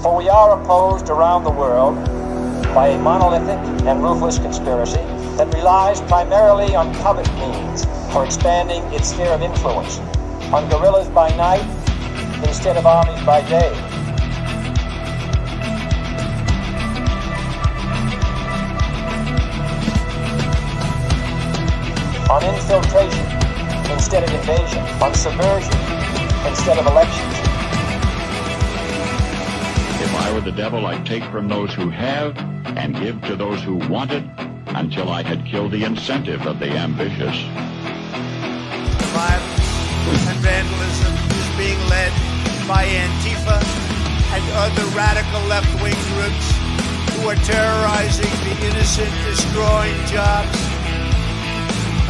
For we are opposed around the world by a monolithic and ruthless conspiracy that relies primarily on covert means for expanding its sphere of influence, on guerrillas by night instead of armies by day. On infiltration instead of invasion, on subversion instead of elections. If I were the devil, I'd take from those who have and give to those who wanted until I had killed the incentive of the ambitious. Violence and vandalism is being led by Antifa and other radical left-wing groups who are terrorizing the innocent, destroying jobs,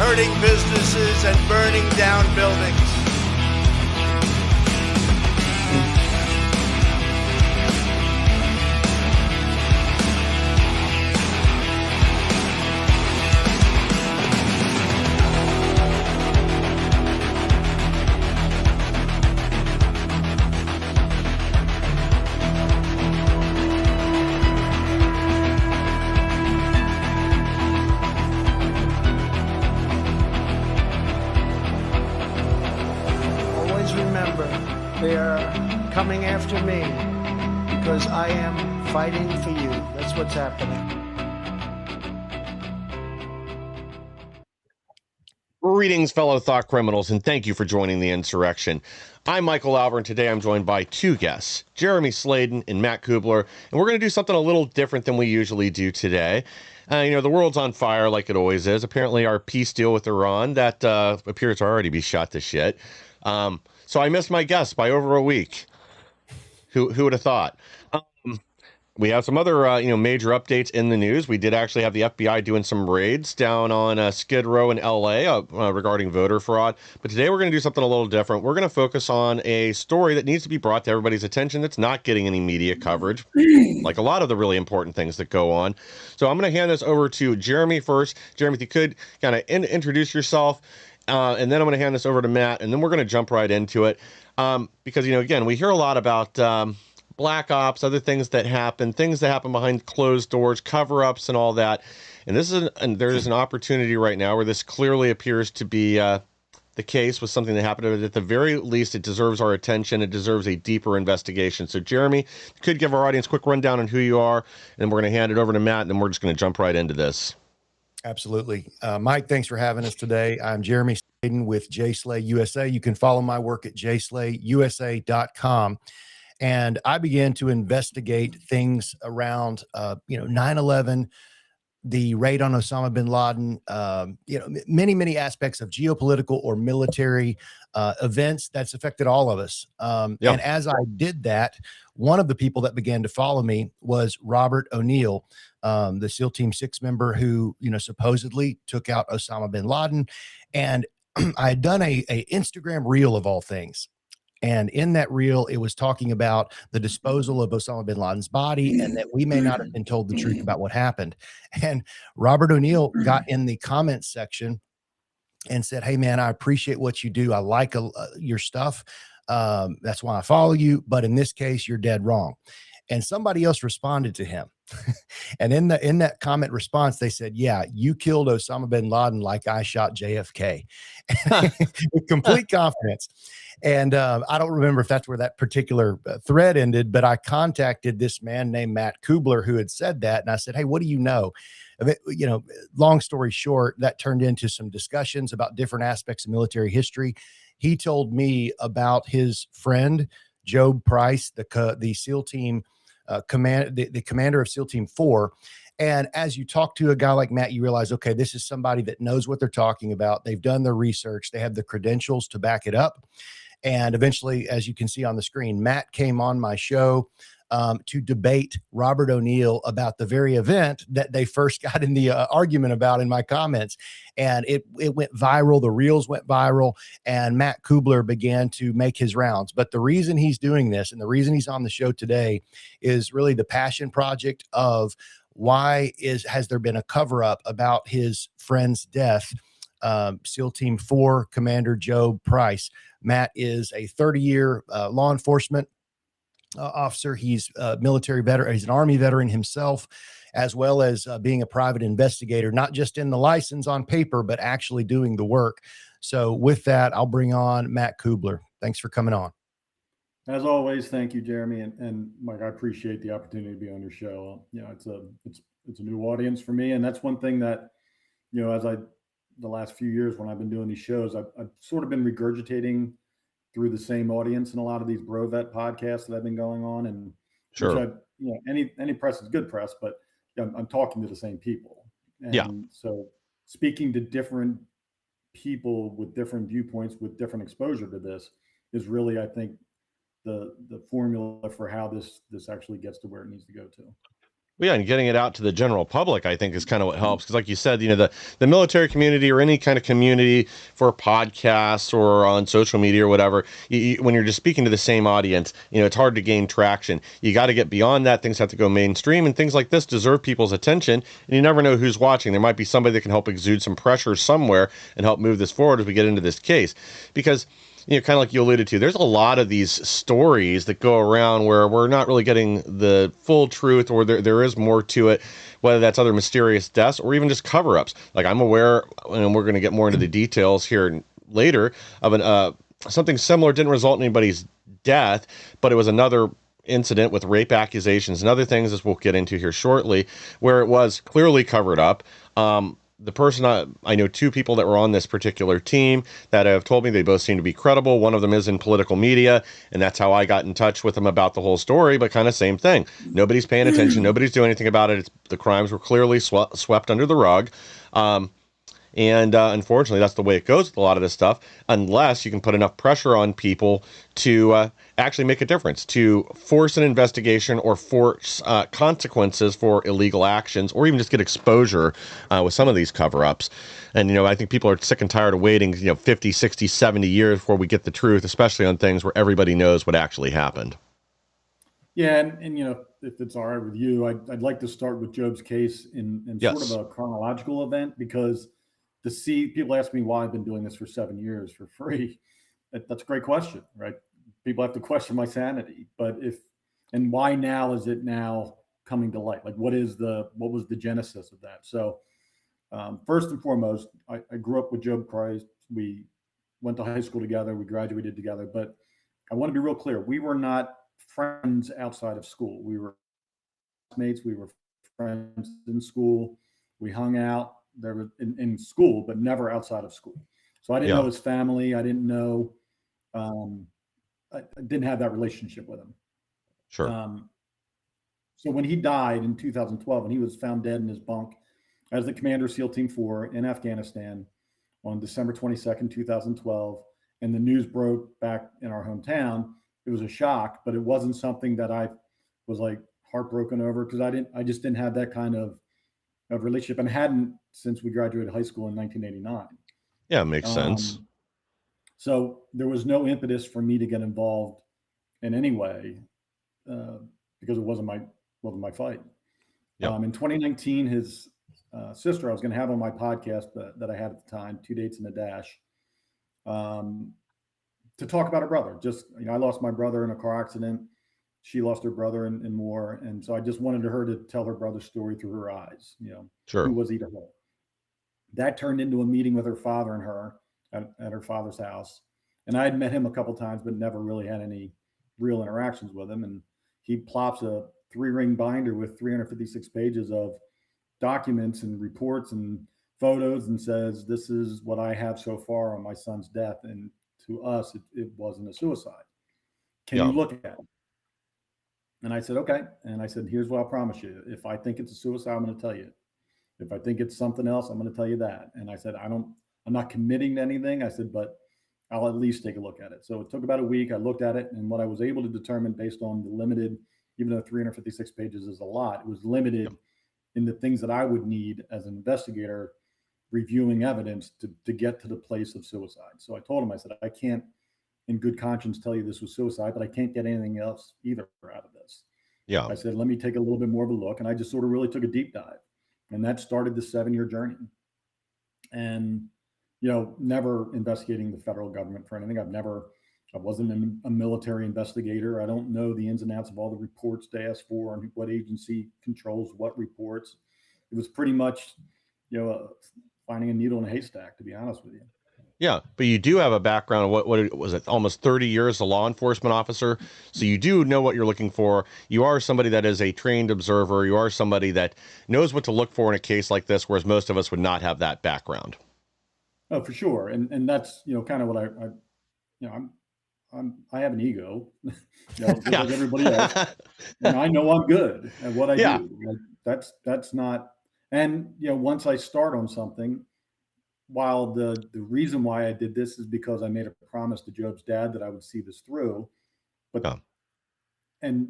hurting businesses, and burning down buildings. They are coming after me because I am fighting for you. That's what's happening. Greetings, fellow thought criminals, and thank you for joining the insurrection. I'm Michael Alver, and today I'm joined by two guests, Jeremy Sladen and Matt Kubler, and we're going to do something a little different than we usually do today. The world's on fire like it always is. Apparently, our peace deal with Iran, that appears to already be shot to shit. So I missed my guests by over a week. Who would have thought? We have some other major updates in the news. We did actually have the FBI doing some raids down on Skid Row in LA regarding voter fraud. But today we're going to do something a little different. We're going to focus on a story that needs to be brought to everybody's attention that's not getting any media coverage, like a lot of the really important things that go on. So I'm going to hand this over to Jeremy first. Jeremy, if you could kind of introduce yourself. And then I'm going to hand this over to Matt, and then we're going to jump right into it. Because, again, we hear a lot about black ops, other things that happen behind closed doors, cover-ups and all that. And there's an opportunity right now where this clearly appears to be the case with something that happened. At the very least, it deserves our attention. It deserves a deeper investigation. So, Jeremy, you could give our audience a quick rundown on who you are, and then we're going to hand it over to Matt, and then we're just going to jump right into this. Absolutely. Mike, thanks for having us today. I'm Jeremy Sladen with JSlay USA. You can follow my work at jslayusa.com. And I began to investigate things around, 9/11, the raid on Osama bin Laden, many, many aspects of geopolitical or military events that's affected all of us. And as I did that, one of the people that began to follow me was Robert O'Neill, the SEAL Team 6 member who, supposedly took out Osama bin Laden. And I had done a Instagram reel of all things. And in that reel, it was talking about the disposal of Osama bin Laden's body and that we may not have been told the truth about what happened. And Robert O'Neill got in the comments section and said, "Hey, man, I appreciate what you do. I like your stuff. That's why I follow you. But in this case, you're dead wrong." And somebody else responded to him. And in that comment response, they said, "Yeah, you killed Osama bin Laden like I shot JFK," with complete confidence. And I don't remember if that's where that particular thread ended, but I contacted this man named Matt Kubler who had said that. And I said, "Hey, what do you know?" Long story short, that turned into some discussions about different aspects of military history. He told me about his friend, Job Price, the SEAL Team the commander of SEAL Team 4. And as you talk to a guy like Matt, you realize, okay, this is somebody that knows what they're talking about. They've done their research. They have the credentials to back it up. And eventually, as you can see on the screen, Matt came on my show to debate Robert O'Neill about the very event that they first got in the argument about in my comments. And it went viral. The reels went viral, and Matt Kubler began to make his rounds. But the reason he's doing this and the reason he's on the show today is really the passion project of why has there been a cover up about his friend's death. SEAL Team 4 Commander Job Price. Matt is a 30-year law enforcement officer. He's a military veteran. He's an Army veteran himself, as well as being a private investigator, not just in the license on paper, but actually doing the work. So with that, I'll bring on Matt Kubler. Thanks for coming on. As always, thank you, Jeremy, and Mike. I appreciate the opportunity to be on your show. It's a new audience for me, and that's one thing that, the last few years when I've been doing these shows, I've sort of been regurgitating through the same audience in a lot of these BroVet podcasts that I've been going on, and Sure. Any press is good press, but I'm talking to the same people, and Yeah. so speaking to different people with different viewpoints, with different exposure to this, is really, I think, the formula for how this actually gets to where it needs to go to. Well, yeah, and getting it out to the general public, I think, is kind of what helps. Because, like you said, the military community or any kind of community for podcasts or on social media or whatever, when you're just speaking to the same audience, it's hard to gain traction. You got to get beyond that. Things have to go mainstream, and things like this deserve people's attention. And you never know who's watching. There might be somebody that can help exude some pressure somewhere and help move this forward as we get into this case. Because kind of like you alluded to, there's a lot of these stories that go around where we're not really getting the full truth, or there is more to it, whether that's other mysterious deaths or even just cover-ups. Like, I'm aware, and we're going to get more into the details here later, of something similar. Didn't result in anybody's death, but it was another incident with rape accusations and other things, as we'll get into here shortly, where it was clearly covered up. The person, I know two people that were on this particular team that have told me they both seem to be credible. One of them is in political media, and that's how I got in touch with them about the whole story, but kind of same thing. Nobody's paying attention. Nobody's doing anything about it. The crimes were clearly swept under the rug. And unfortunately, that's the way it goes with a lot of this stuff, unless you can put enough pressure on people to actually make a difference, to force an investigation or force consequences for illegal actions, or even just get exposure with some of these cover-ups. And, I think people are sick and tired of waiting, 50, 60, 70 years before we get the truth, especially on things where everybody knows what actually happened. Yeah, and if it's all right with you, I'd like to start with Job's case in Yes. sort of a chronological event, because people ask me why I've been doing this for 7 years for free. That's a great question, right? People have to question my sanity, and why now is it now coming to light? Like, what was the genesis of that? So, first and foremost, I grew up with Job Christ. We went to high school together. We graduated together, but I want to be real clear. We were not friends outside of school. We were mates. We were friends in school. We hung out there in school, but never outside of school. So I didn't know his family. I didn't know, I didn't have that relationship with him. Sure. So when he died in 2012, and he was found dead in his bunk as the commander of SEAL Team 4 in Afghanistan on December 22nd, 2012, and the news broke back in our hometown, it was a shock, but it wasn't something that I was like heartbroken over, because I just didn't have that kind of relationship, and hadn't since we graduated high school in 1989. Yeah, makes sense. So there was no impetus for me to get involved in any way, because it wasn't my fight. Yep. In 2019, his sister, I was going to have on my podcast that I had at the time, 2 Dates and a Dash, to talk about her brother. Just, I lost my brother in a car accident. She lost her brother and more. And so I just wanted her to tell her brother's story through her eyes. Sure. Who was he to her? That turned into a meeting with her father and her at her father's house. And I had met him a couple times, but never really had any real interactions with him. And he plops a 3-ring binder with 356 pages of documents and reports and photos and says, "This is what I have so far on my son's death. And to us, it wasn't a suicide. Can you look at it?" And I said, "Okay." And I said, "Here's what I'll promise you. If I think it's a suicide, I'm going to tell you. If I think it's something else, I'm going to tell you that." And I said, I'm not committing to anything. I said, but I'll at least take a look at it. So it took about a week. I looked at it, and what I was able to determine based on the limited, even though 356 pages is a lot, it was limited in the things that I would need as an investigator reviewing evidence to get to the place of suicide. So I told him, I said, "I can't in good conscience tell you this was suicide, but I can't get anything else either out of this." Yeah. I said, "Let me take a little bit more of a look." And I just sort of really took a deep dive. And that started the 7-year journey. And, never investigating the federal government for anything. I've never I wasn't a military investigator. I don't know the ins and outs of all the reports they asked for and what agency controls what reports. It was pretty much, finding a needle in a haystack, to be honest with you. Yeah, but you do have a background of what was it, almost 30 years as a law enforcement officer. So you do know what you're looking for. You are somebody that is a trained observer. You are somebody that knows what to look for in a case like this, whereas most of us would not have that background. Oh, for sure. And that's, kind of what I have an ego, just like everybody else. And I know I'm good at what I do. Like, that's not, and, once I start on something, while the reason why I did this is because I made a promise to Job's dad that I would see this through, but and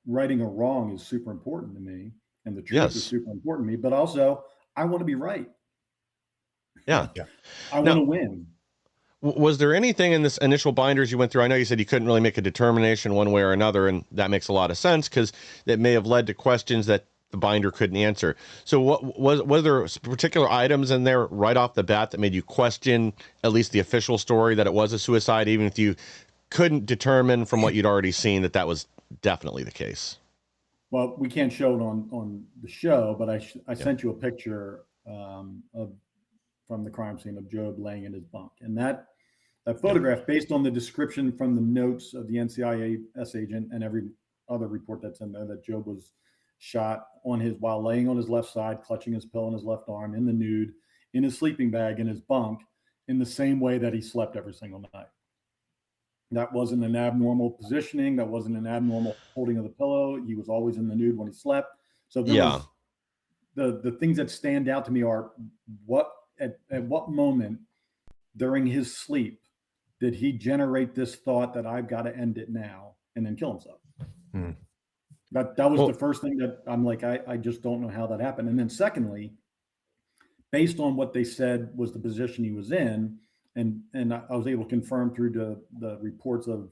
righting a wrong is super important to me, and the truth is super important to me. But also, I want to be right. Yeah, I want to win. Was there anything in this initial binders you went through? I know you said you couldn't really make a determination one way or another, and that makes a lot of sense because that may have led to questions that the binder couldn't answer. So what was there particular items in there right off the bat that made you question at least the official story that it was a suicide, even if you couldn't determine from what you'd already seen that was definitely the case? Well, we can't show it on the show, but I sent you a picture from the crime scene of Job laying in his bunk, and that photograph, based on the description from the notes of the NCIS agent and every other report that's in there, that Job was shot while laying on his left side, clutching his pillow in his left arm, in the nude, in his sleeping bag, in his bunk, in the same way that he slept every single night. That wasn't an abnormal positioning. That wasn't an abnormal holding of the pillow. He was always in the nude when he slept. So the things that stand out to me are at what moment during his sleep did he generate this thought that I've got to end it now and then kill himself? That was the first thing that I'm like, I just don't know how that happened. And then secondly, based on what they said was the position he was in, and I was able to confirm through the reports of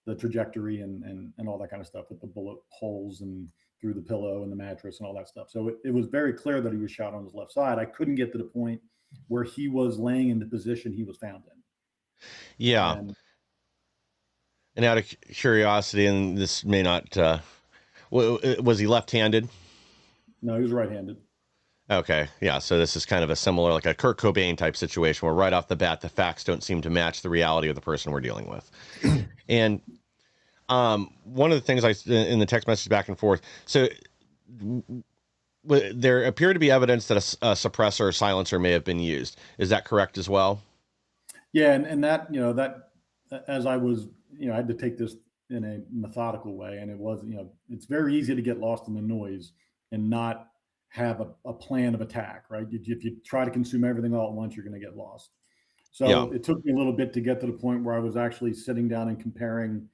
the trajectory and all that kind of stuff with the bullet holes and through the pillow and the mattress and all that stuff. So it was very clear that he was shot on his left side. I couldn't get to the point where he was laying in the position he was found in. Yeah. And out of curiosity, and this may not, was he left-handed? No, he was right-handed. Okay. Yeah. So this is kind of a similar, like a Kurt Cobain type situation where right off the bat, the facts don't seem to match the reality of the person we're dealing with. And one of the things in the text message back and forth, so there appeared to be evidence that a suppressor or silencer may have been used. Is that correct as well? Yeah. And that, that as I was, I had to take this in a methodical way. And it was, it's very easy to get lost in the noise and not have a plan of attack, right? If you try to consume everything all at once, you're going to get lost. So It took me a little bit to get to the point where I was actually sitting down and comparing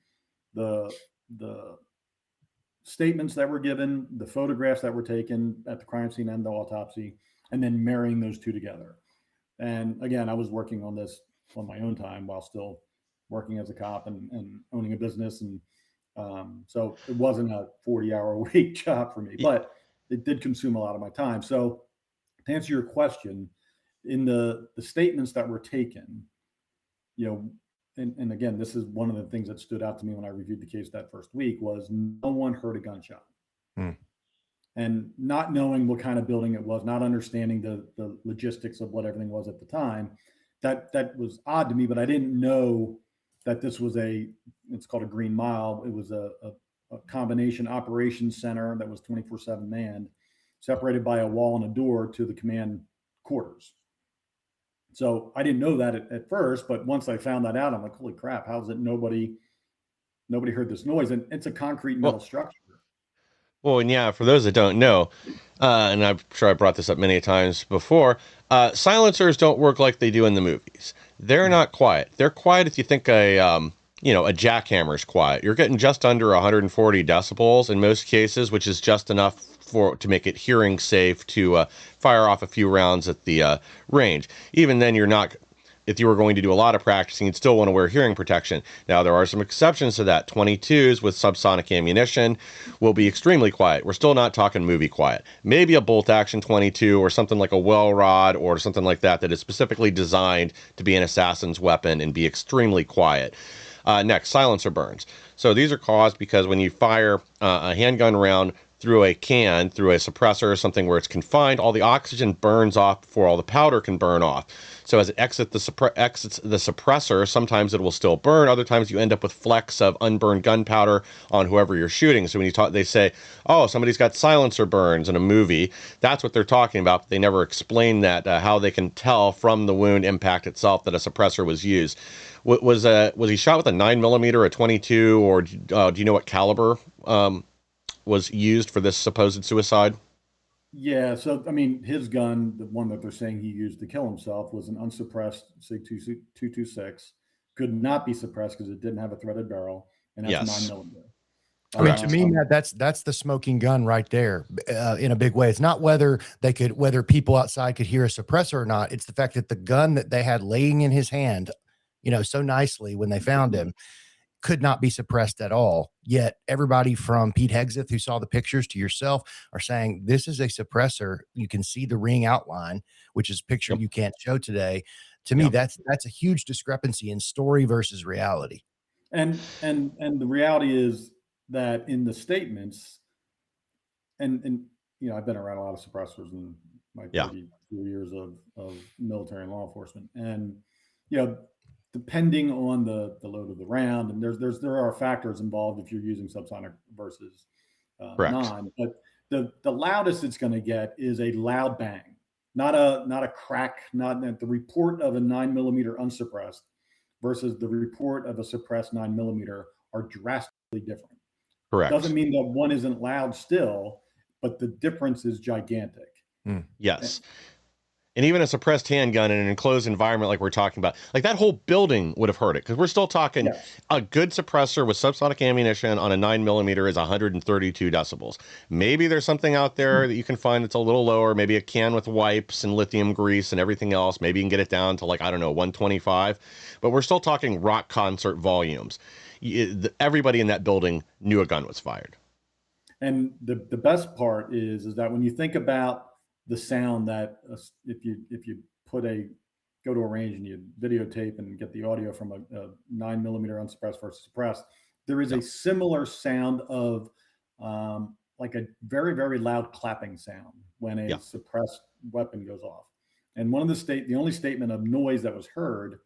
the statements that were given, the photographs that were taken at the crime scene and the autopsy, and then marrying those two together. And again, I was working on this on my own time while still working as a cop and owning a business. And so it wasn't a 40-hour-a-week job for me, but it did consume a lot of my time. So to answer your question, in the statements that were taken, and again, this is one of the things that stood out to me when I reviewed the case that first week, was no one heard a gunshot. And not knowing what kind of building it was, not understanding the logistics of what everything was at the time, that was odd to me, but I didn't know that this was it's called a Green Mile. It was a combination operations center that was 24/7 manned, separated by a wall and a door to the command quarters. So I didn't know that at first, but once I found that out, I'm like, holy crap, how is it nobody heard this noise? And it's a concrete metal structure. Well, and yeah, for those that don't know, and I'm sure I brought this up many times before, silencers don't work like they do in the movies. They're not quiet. They're quiet if you think a jackhammer's quiet. You're getting just under 140 decibels in most cases, which is just enough to make it hearing safe to fire off a few rounds at the range. Even then, if you were going to do a lot of practicing, you'd still want to wear hearing protection. Now, there are some exceptions to that. 22s with subsonic ammunition will be extremely quiet. We're still not talking movie quiet. Maybe a bolt action 22 or something like a well rod or something like that is specifically designed to be an assassin's weapon and be extremely quiet. Next, silencer burns. So these are caused because when you fire a handgun round through a can, through a suppressor or something where it's confined, all the oxygen burns off before all the powder can burn off. So as it exits the suppressor, sometimes it will still burn. Other times you end up with flecks of unburned gunpowder on whoever you're shooting. So when you talk, they say, "Oh, somebody's got silencer burns" in a movie. That's what they're talking about. But they never explain that how they can tell from the wound impact itself that a suppressor was used. Was he shot with a 9mm, a 22, or do you know what caliber was used for this supposed suicide? Yeah, so I mean, his gun, the one that they're saying he used to kill himself, was an unsuppressed SIG 226. Could not be suppressed because it didn't have a threaded barrel, and that's Yes. 9mm. I mean, to me, Matt, that's the smoking gun right there, in a big way. It's not whether people outside could hear a suppressor or not. It's the fact that the gun that they had laying in his hand, so nicely when they found him, could not be suppressed at all. Yet everybody from Pete Hegseth, who saw the pictures, to yourself, are saying this is a suppressor. You can see the ring outline, which is a picture you can't show today. To me, that's a huge discrepancy in story versus reality. And the reality is that in the statements, and I've been around a lot of suppressors in my 32 years of military and law enforcement, and depending on the load of the round, and there are factors involved if you're using subsonic versus non. But the loudest it's going to get is a loud bang, not a crack, not the report of a 9mm unsuppressed versus the report of a suppressed 9mm are drastically different. Correct. Doesn't mean that one isn't loud still, but the difference is gigantic. Yes. And even a suppressed handgun in an enclosed environment like we're talking about, like that whole building would have heard it, because we're still talking a good suppressor with subsonic ammunition on a 9mm is 132 decibels. Maybe there's something out there that you can find that's a little lower, maybe a can with wipes and lithium grease and everything else. Maybe you can get it down to 125, but we're still talking rock concert volumes. Everybody in that building knew a gun was fired. And the best part is that when you think about the sound that if you go to a range and you videotape and get the audio from a 9mm unsuppressed versus suppressed, there is a similar sound of like a very, very loud clapping sound when a suppressed weapon goes off. And the only statement of noise that was heard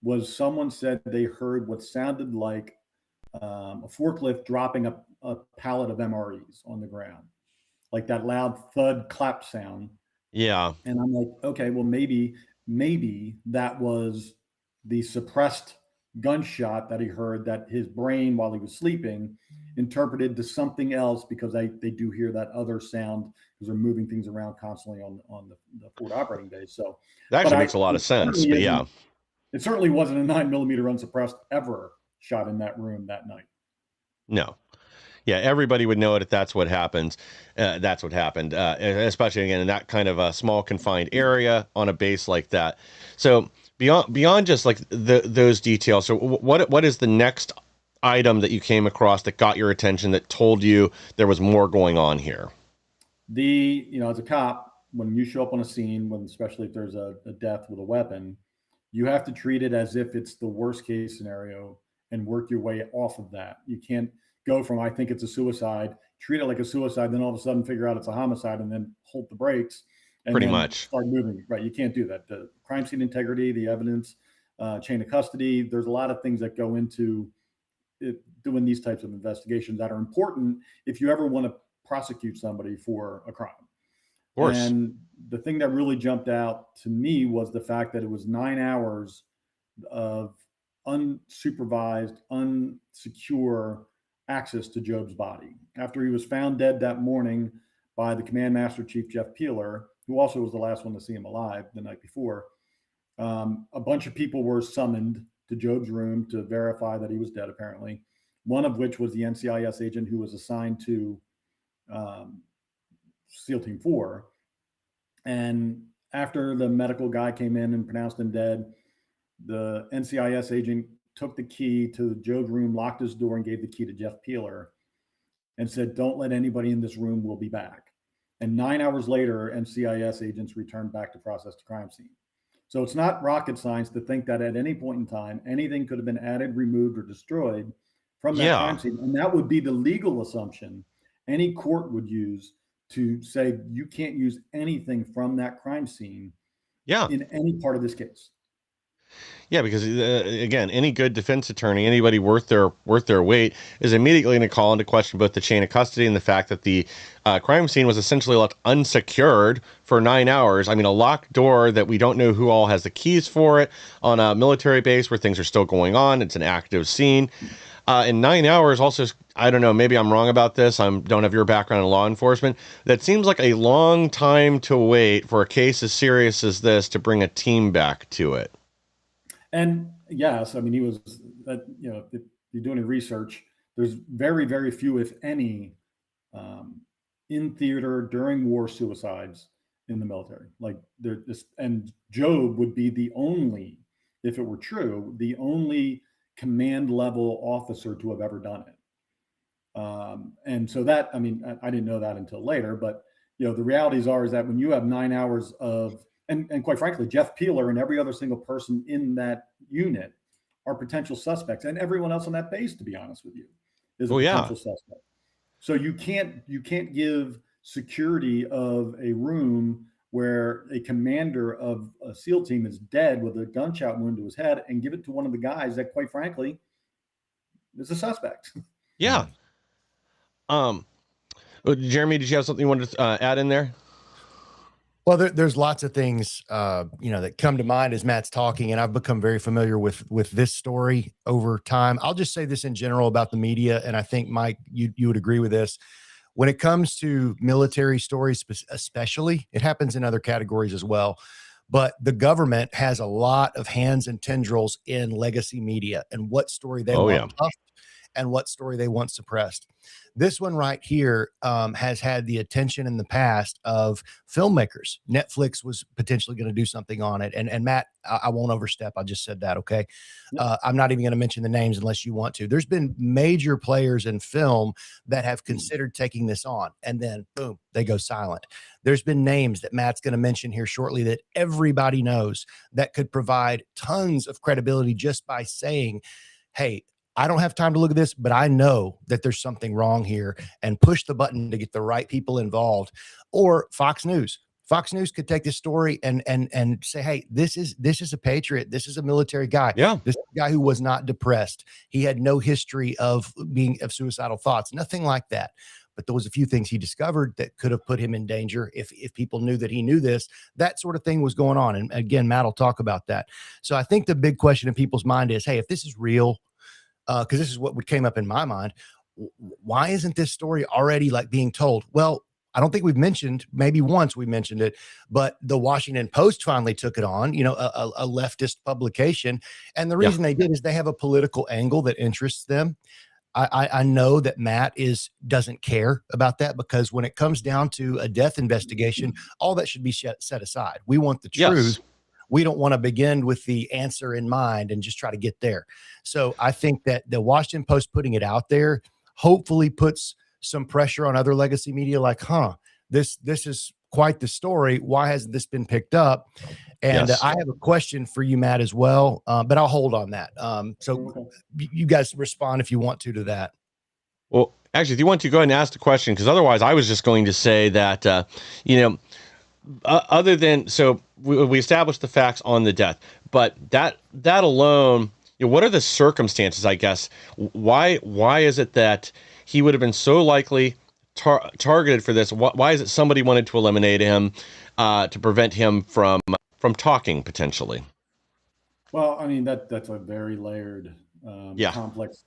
was someone said they heard what sounded like a forklift dropping a pallet of MREs on the ground, like that loud thud clap sound. Yeah. And I'm like, okay, well, maybe that was the suppressed gunshot that he heard, that his brain, while he was sleeping, interpreted to something else, because they do hear that other sound because they're moving things around constantly on the forward operating base. So that actually makes a lot of sense. But yeah, it certainly wasn't a 9mm unsuppressed ever shot in that room that night. No. Yeah, everybody would know it if that's what happens. That's what happened, especially again in that kind of a small confined area on a base like that. So beyond just like those details, so what is the next item that you came across that got your attention, that told you there was more going on here? As a cop, when you show up on a scene, especially if there's a death with a weapon, you have to treat it as if it's the worst case scenario and work your way off of that. You can't go from, I think it's a suicide, treat it like a suicide, then all of a sudden figure out it's a homicide and then hold the brakes and pretty much start moving. Right. You can't do that. The crime scene integrity, the evidence, chain of custody, there's a lot of things that go into doing these types of investigations that are important if you ever want to prosecute somebody for a crime. Of course. And the thing that really jumped out to me was the fact that it was 9 hours of unsupervised, unsecure access to Job's body. After he was found dead that morning by the Command Master Chief Jeff Peeler, who also was the last one to see him alive the night before, a bunch of people were summoned to Job's room to verify that he was dead, apparently. One of which was the NCIS agent who was assigned to SEAL Team 4. And after the medical guy came in and pronounced him dead, the NCIS agent took the key to Job's room, locked his door, and gave the key to Jeff Peeler and said, "Don't let anybody in this room, we'll be back." And 9 hours later, NCIS agents returned back to process the crime scene. So it's not rocket science to think that at any point in time, anything could have been added, removed, or destroyed from that crime scene. And that would be the legal assumption any court would use to say you can't use anything from that crime scene in any part of this case. Yeah, because again, any good defense attorney, anybody worth their weight, is immediately going to call into question both the chain of custody and the fact that the crime scene was essentially left unsecured for 9 hours. I mean, a locked door that we don't know who all has the keys for it on a military base where things are still going on. It's an active scene. In 9 hours, also, I don't know, maybe I'm wrong about this. I don't have your background in law enforcement. That seems like a long time to wait for a case as serious as this to bring a team back to it. And yes, I mean, he was, you know, if you're doing research, there's very, very few, if any, in theater during war suicides in the military. Like and Job would be the only, if it were true, the only command level officer to have ever done it. And so that, I mean, I didn't know that until later, but you know, the realities is that when you have 9 hours of, and quite frankly, Jeff Peeler and every other single person in that unit are potential suspects, and everyone else on that base, to be honest with you, is a potential suspect. So you can't give security of a room where a commander of a SEAL team is dead with a gunshot wound to his head and give it to one of the guys that, quite frankly, is a suspect. Yeah. Jeremy, did you have something you wanted to add in there? Well, there's lots of things, that come to mind as Matt's talking, and I've become very familiar with this story over time. I'll just say this in general about the media, and I think, Mike, you would agree with this. When it comes to military stories, especially, it happens in other categories as well, but the government has a lot of hands and tendrils in legacy media and what story they want puffed and what story they want suppressed. This one right here has had the attention in the past of filmmakers. Netflix was potentially going to do something on it. And Matt, I won't overstep. I just said that. Okay. I'm not even going to mention the names unless you want to. There's been major players in film that have considered taking this on, and then boom, they go silent. There's been names that Matt's going to mention here shortly that everybody knows that could provide tons of credibility just by saying, hey, I don't have time to look at this, but I know that there's something wrong here, and push the button to get the right people involved. Or Fox News. Fox News could take this story and say, hey, this is a patriot. This is a military guy. Yeah. This is a guy who was not depressed. He had no history of suicidal thoughts, nothing like that. But there was a few things he discovered that could have put him in danger if people knew that he knew this. That sort of thing was going on. And again, Matt will talk about that. So I think the big question in people's mind is, hey, if this is real, because this is what came up in my mind, why isn't this story already like being told? Well, I don't think we've mentioned, maybe once we mentioned it, but the Washington Post finally took it on, a leftist publication. And the reason they did is they have a political angle that interests them. I know that Matt doesn't care about that, because when it comes down to a death investigation, all that should be set aside. We want the truth. Yes. We don't want to begin with the answer in mind and just try to get there. So I think that the Washington Post putting it out there hopefully puts some pressure on other legacy media, like, this is quite the story. Why hasn't this been picked up? And I have a question for you, Matt, as well, but I'll hold on that. So you guys respond if you want to that. Well, actually, if you want to, go ahead and ask the question, because otherwise I was just going to say that, other than, so we established the facts on the death, but that alone, what are the circumstances, I guess? Why is it that he would have been so likely targeted for this? Why is it somebody wanted to eliminate him to prevent him from talking potentially? Well, I mean, that's a very layered, complex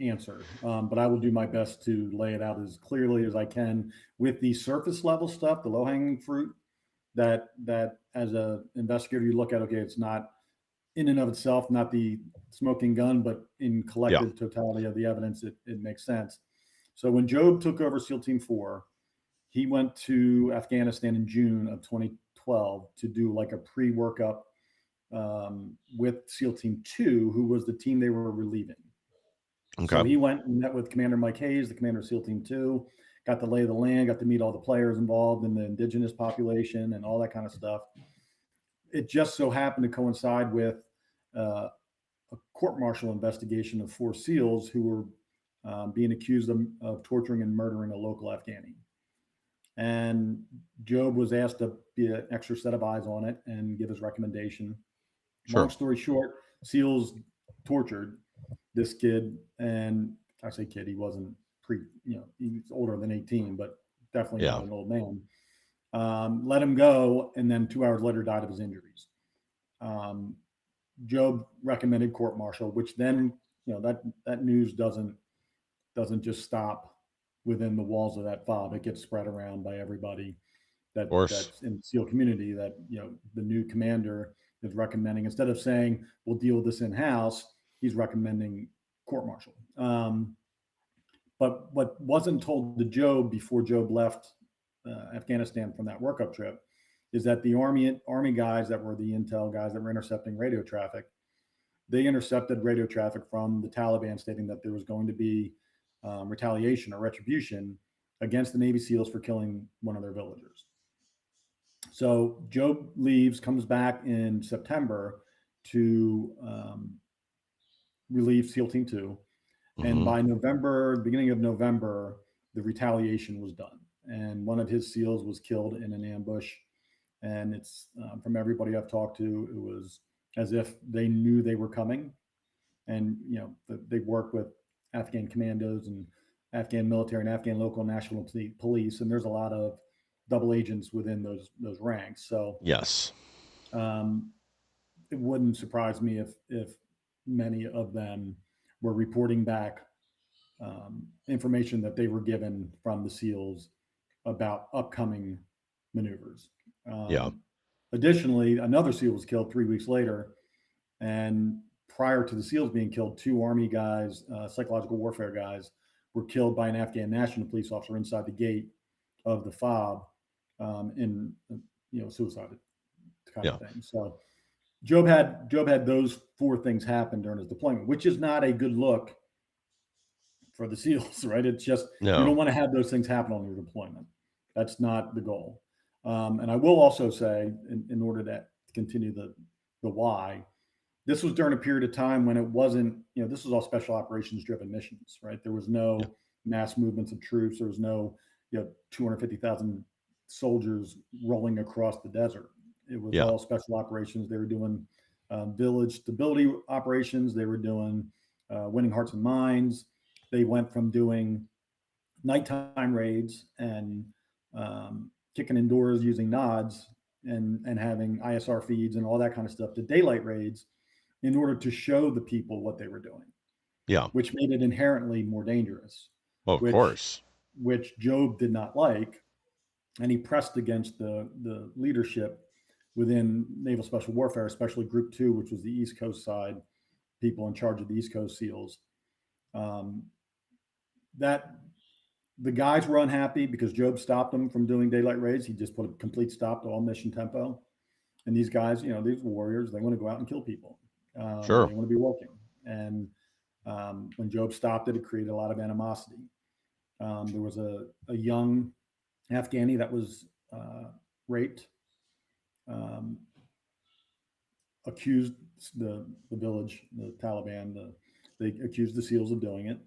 answer, but I will do my best to lay it out as clearly as I can with the surface level stuff, the low hanging fruit that as a investigator you look at. Okay, it's not in and of itself not the smoking gun, but in collective totality of the evidence, it makes sense. So when Job took over SEAL Team 4, he went to Afghanistan in June of 2012 to do like a pre-workup with SEAL Team 2, who was the team they were relieving. Okay. So he went and met with Commander Mike Hayes, the commander of SEAL Team 2, got the lay of the land, got to meet all the players involved in the indigenous population and all that kind of stuff. it just so happened to coincide with a court-martial investigation of 4 SEALs who were being accused of torturing and murdering a local Afghani. And Job was asked to be an extra set of eyes on it and give his recommendation. Sure. Long story short, SEALs tortured this kid, and I say kid, he wasn't he was older than 18, but definitely not an old man. Let him go, and then 2 hours later died of his injuries. Job recommended court-martial, which then, that news doesn't just stop within the walls of that FOB. It gets spread around by everybody that's in the SEAL community, that, the new commander is recommending, instead of saying, we'll deal with this in-house, he's recommending court-martial. But what wasn't told to Job before Job left Afghanistan from that workup trip is that the army guys that were the intel guys that were intercepting radio traffic, they intercepted radio traffic from the Taliban stating that there was going to be retaliation or retribution against the Navy SEALs for killing one of their villagers. So Job leaves, comes back in September to relieve SEAL Team 2. And by November, beginning of November, the retaliation was done. And one of his SEALs was killed in an ambush. And it's from everybody I've talked to, it was as if they knew they were coming. And, they work with Afghan commandos and Afghan military and Afghan local national police. And there's a lot of double agents within those ranks. So yes, it wouldn't surprise me if many of them were reporting back information that they were given from the SEALs about upcoming maneuvers. Additionally, another SEAL was killed 3 weeks later. And prior to the SEALs being killed, 2 Army guys, psychological warfare guys, were killed by an Afghan national police officer inside the gate of the FOB in suicide kind of thing. So Job had those 4 things happen during his deployment, which is not a good look for the SEALs, right? It's just, you don't want to have those things happen on your deployment. That's not the goal. And I will also say, in order to continue the why, this was during a period of time when it wasn't, this was all special operations driven missions, right? There was no mass movements of troops. There was no, 250,000 soldiers rolling across the desert. It was all special operations. They were doing village stability operations. They were doing winning hearts and minds. They went from doing nighttime raids and kicking indoors using nods and having ISR feeds and all that kind of stuff to daylight raids in order to show the people what they were doing. Yeah. Which made it inherently more dangerous. Well, of course. Which Job did not like. And he pressed against the leadership within Naval Special Warfare, especially Group 2, which was the East Coast side, people in charge of the East Coast SEALs. That the guys were unhappy because Job stopped them from doing daylight raids. He just put a complete stop to all mission tempo. And these guys, these warriors, they want to go out and kill people. Sure. They want to be working. And when Job stopped it, it created a lot of animosity. There was a young Afghani that was raped, accused the village, the Taliban, they accused the SEALs of doing it.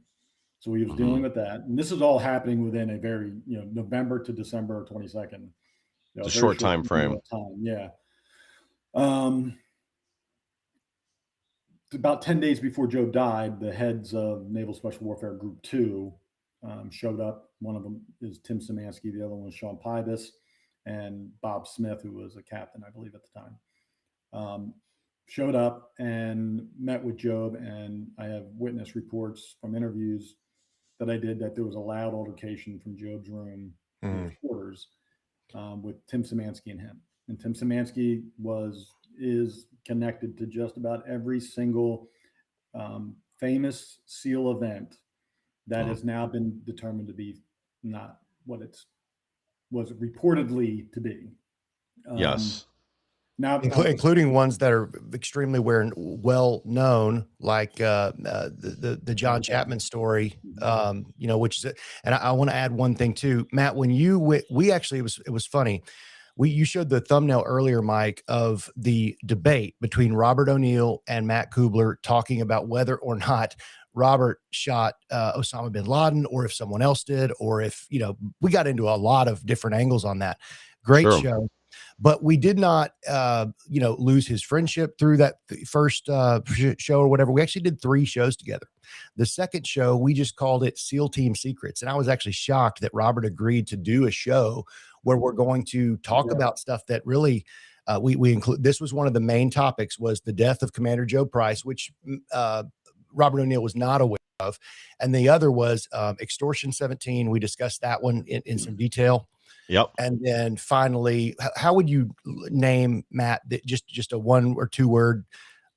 So he was dealing with that. And this is all happening within a very, November to December 22nd. It's a short time frame. Yeah. About 10 days before Job died, the heads of Naval Special Warfare Group 2 showed up. One of them is Tim Szymanski. The other one was Sean Pybus and Bob Smith, who was a captain, I believe, at the time. Showed up and met with Job. And I have witness reports from interviews that I did that there was a loud altercation from Job's room in his quarters with Tim Szymanski and him. And Tim Szymanski is connected to just about every single famous SEAL event that has now been determined to be not what was reportedly to be. Yes. Now, including ones that are extremely well known, like the John Chapman story, which is, and I want to add one thing too, Matt. When we actually, it was funny you showed the thumbnail earlier, Mike, of the debate between Robert O'Neill and Matt Kubler talking about whether or not Robert shot Osama bin Laden, or if someone else did, or if, we got into a lot of different angles on that. Great Sure. show. But we did not, lose his friendship through that first show or whatever. We actually did 3 shows together. The second show, we just called it SEAL Team Secrets. And I was actually shocked that Robert agreed to do a show where we're going to talk about stuff that really we include. This was one of the main topics, was the death of Commander Joe Price, which Robert O'Neill was not aware of. And the other was Extortion 17. We discussed that one in some detail. Yep. And then finally, how would you name, Matt, that just a 1 or 2 word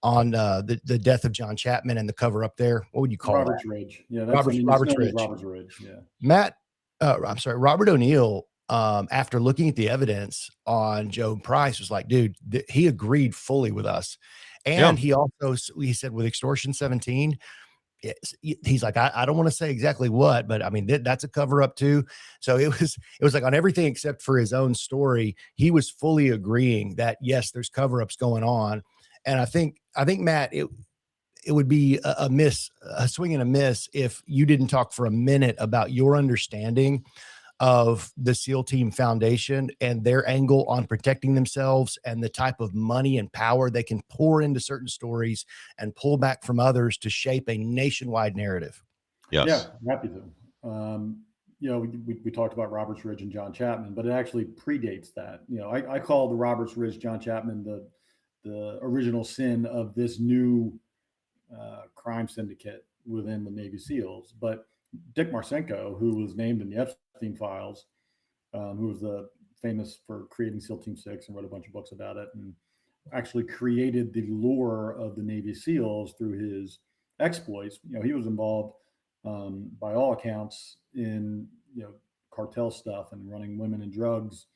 on the death of John Chapman and the cover up there? What would you call Robert's that? Ridge. Yeah, Robert's Ridge. Robert's Ridge. Yeah. Matt, I'm sorry, Robert O'Neill, after looking at the evidence on Joe Price, was like, dude, he agreed fully with us. And he said with Extortion 17, he's like, I don't want to say exactly what, but I mean, that's a cover up too. So it was like on everything except for his own story, he was fully agreeing that yes, there's cover ups going on. And I think Matt, it would be a swing and a miss if you didn't talk for a minute about your understanding of the SEAL Team Foundation and their angle on protecting themselves, and the type of money and power they can pour into certain stories and pull back from others to shape a nationwide narrative. Yes. Yeah, happy to. We talked about Robert's Ridge and John Chapman, but it actually predates that. I call the Robert's Ridge, John Chapman, the original sin of this new crime syndicate within the Navy SEALs. But Dick Marcinko, who was named in the Epstein files, who was famous for creating SEAL Team 6 and wrote a bunch of books about it, and actually created the lore of the Navy SEALs through his exploits. He was involved, by all accounts, in cartel stuff and running women and drugs